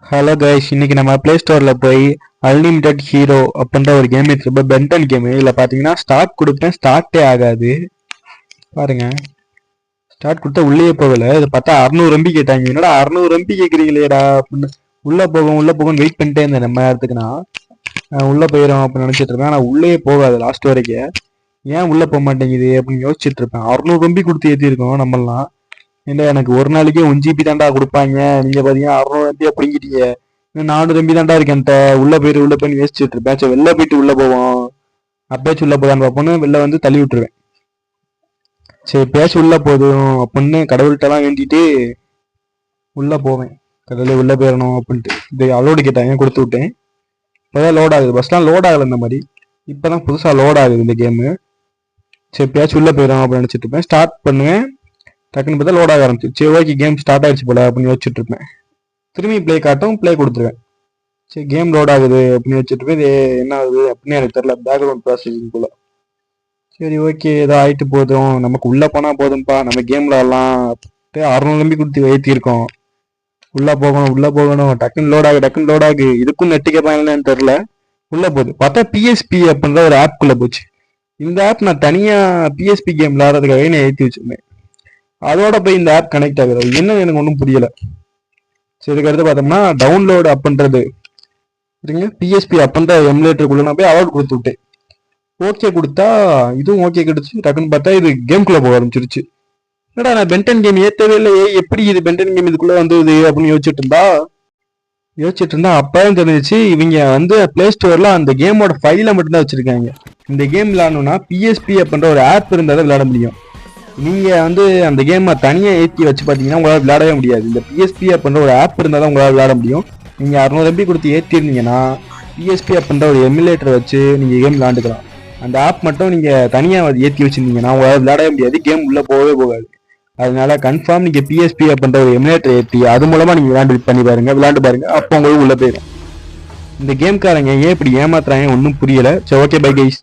Hello guys, இன்னைக்கு நம்ம play ஸ்டோரில் போய் அன்லிமிட்டெட் ஹீரோ அப்படின்ற ஒரு கேம் இருக்கு. Ben 10 game. இதில் பார்த்தீங்கன்னா ஸ்டார்ட் கொடுப்பேன், ஸ்டார்ட்டே ஆகாது. பாருங்க, ஸ்டார்ட் கொடுத்தா உள்ளே போகல. இது பார்த்தா 600 எம்பி கேட்டாங்க. என்னடா 600 எம்பி கேட்குறீங்களேடா அப்படின்னு உள்ளே போகும் வெயிட் பண்ணிட்டே இருந்தேன். நம்ம நேரத்துக்குனா உள்ளே போயிடும் அப்படின்னு நினச்சிட்டு இருப்பேன். ஆனால் உள்ளே போகாது லாஸ்ட் வரைக்கும். ஏன் உள்ளே போக மாட்டேங்குது அப்படின்னு யோசிச்சுட்டு இருப்பேன். 600 எம்பி கொடுத்து ஏற்றிருக்கோம் நம்மளாம். இல்லை, எனக்கு ஒரு நாளைக்கே 1 GB தாண்டா கொடுப்பாங்க. நீங்கள் பார்த்தீங்கன்னா 600 எம்பியா பிடிங்கிட்டீங்க. இன்னும் 400 எம்பி தாண்டா இருக்கேன்ட்ட. உள்ளே போய் யோசிச்சுட்டு இருப்பேன். சரி, வெளில போயிட்டு உள்ளே போவோம். அப்பயாச்சும் உள்ளே போதான்னு பார்ப்போன்னு வெளில வந்து தள்ளி விட்டுருவேன். சரி, பேச்சு உள்ளே போதும் அப்படின்னு கடவுள்கிட்டலாம் வேண்டிட்டு உள்ளே போவேன். கடவுளே உள்ளே போயிடணும் அப்படின்ட்டு இது அலோடு கேட்டாங்க, கொடுத்து விட்டேன். இப்போதான் லோட் ஆகுது. பஸ்லாம் லோட் ஆகலை இந்த மாதிரி. இப்போ தான் புதுசாக லோட் ஆகுது இந்த கேமு. சரி, பேச்சு உள்ளே போயிடும் அப்படின்னு நினச்சிட்டு இருப்பேன். ஸ்டார்ட் பண்ணுவேன். டக்குன்னு பார்த்தா லோட் ஆக ஆரம்பிச்சு. சரி, ஓகே, கேம் ஸ்டார்ட் ஆயிடுச்சு போல அப்படின்னு யோசிச்சுட்டு இருப்பேன். திரும்பி ப்ளே காட்டும், ப்ளே கொடுத்துருவேன். சரி, கேம் லோட் ஆகுது அப்படின்னு வச்சுட்டு இருப்பேன். இது என்ன ஆகுது அப்படின்னு எனக்கு தெரியல. பேக்ரவுண்ட் ப்ராசஸிங் போல. சரி, ஓகே, ஏதோ ஆயிட்டு போதும், நமக்கு உள்ளே போனால் போதும்ப்பா, நம்ம கேமில் எல்லாம் 600 எம்பி கொடுத்து ஏற்றிருக்கோம். உள்ளே போகணும். டக்குன்னு லோட் ஆகு. இதுக்கும் நெட்டு கேட்பாங்கன்னு தெரில. உள்ளே போகுது. பார்த்தா பிஎஸ்பி அப்படின்ற ஒரு ஆப்குள்ளே போச்சு. இந்த ஆப் நான் தனியாக பிஎஸ்பி கேம் விளாட்றதுக்காகவே நான் ஏற்றி வச்சுருந்தேன். அதோட போய் இந்த ஆப் கனெக்ட் ஆகுது. என்னன்னு எனக்கு ஒன்றும் புரியல. சரி, இதுக்கடுத்து பார்த்தோம்னா டவுன்லோடு அப்படின்றது சரிங்க. பிஎஸ்பி அப்படின்ற எமுலேட்டருக்குள்ள நான் போய் அவார்டு கொடுத்து விட்டேன். ஓகே கொடுத்தா இதுவும் ஓகே கிடைச்சு. டக்குன்னு பார்த்தா இது கேம்குள்ளே போக ஆரம்பிச்சிருச்சு. என்னடா, நான் பென்டன் கேம் ஏற்றவே இல்லையே, எப்படி இது பென்டன் கேம் இதுக்குள்ளே வந்தது அப்படின்னு யோசிச்சுட்டு இருந்தா அப்பதான் தெரிஞ்சிச்சு இவங்க வந்து பிளே ஸ்டோர்ல அந்த கேமோட ஃபைலை மட்டும்தான் வச்சிருக்காங்க. இந்த கேம் விளையாடணும்னா பிஎஸ்பி அப்படின்ற ஒரு ஆப் இருந்தால் தான் விளையாட முடியும். நீங்க வந்து அந்த கேமை தனியா ஏற்றி வச்சு பார்த்தீங்கன்னா உங்களால் விளையாடவே முடியாது. இந்த பிஎஸ்பி அப்படின்ற ஒரு ஆப் இருந்தால் தான் உங்களால் விளையாட முடியும். நீங்க 600 எம்பி கொடுத்து ஏற்றிருந்தீங்கன்னா பிஎஸ்பி அப்படின்ற ஒரு எமுலேட்டர் வச்சு நீங்க கேம் விளையாண்டுக்கலாம். அந்த ஆப் மட்டும் நீங்க தனியா ஏற்றி வச்சிருந்தீங்கன்னா உங்களால் விளையாடவே முடியாது. கேம் உள்ள போகவே போகாது. அதனால கன்ஃபார்ம் நீங்க பிஎஸ்பி அப்படின்ற ஒரு எமுலேட்டர் ஏற்றி அது மூலமா நீங்க விளையாண்டு பாருங்க. அப்போ உங்களுக்கு உள்ள போயிடும். இந்த கேம்காரங்க ஏன் இப்படி ஏமாத்துறாங்க ஒன்றும் புரியல. சரி, ஓகே, பை கைஸ்.